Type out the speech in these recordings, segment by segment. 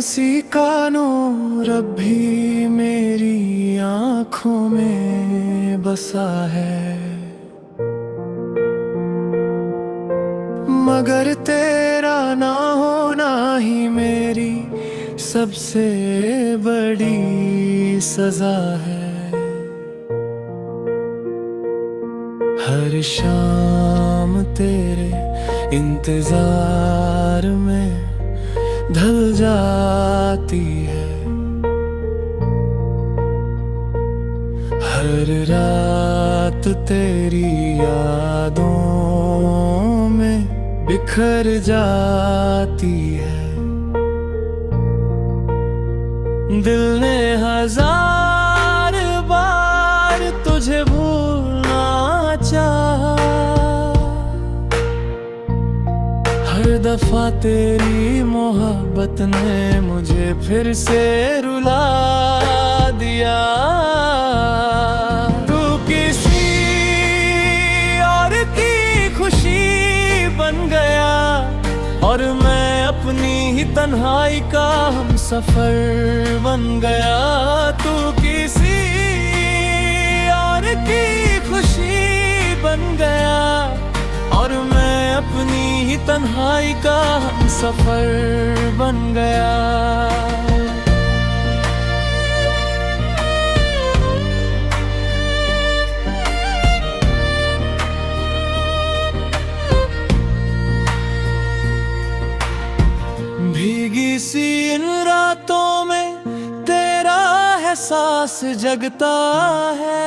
उदासी का नूर अब भी मेरी आँखों में बसा है, मगर तेरा ना होना ही मेरी सबसे बड़ी सजा है। हर शाम तेरे इंतजार में ढल जाती है, हर रात तेरी यादों में बिखर जाती है। दिल ने हजार बार तुझे भूलना चाहा, हर दफा तेरी मोहब्बत ने मुझे फिर से रुला दिया। तू किसी और की खुशी बन गया और मैं अपनी ही तन्हाई का हमसफर बन गया। तू किसी और की खुशी बन गया और मैं अपनी ही तन्हाई का हमसफर बन गया। भीगी सी इन रातों में तेरा एहसास जगता है,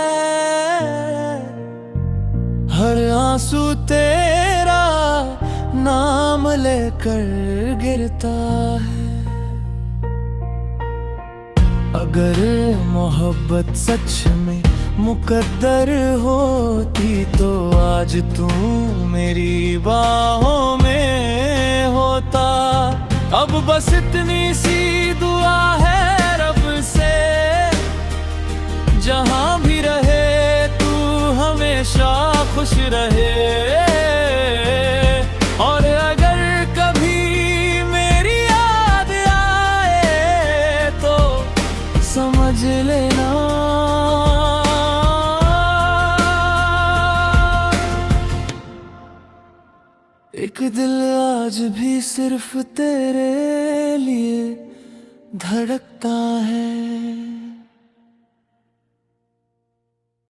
हर आंसू तेरा नाम लेकर गिरता है। अगर मोहब्बत सच में मुकद्दर होती तो आज तू मेरी बाहों में होता। अब बस इतनी सी दुआ है रब से, जहां भी रहे तू हमेशा खुश रहे। और अगर कभी मेरी याद आए तो समझ लेना एक दिल आज भी सिर्फ तेरे लिए धड़कता है।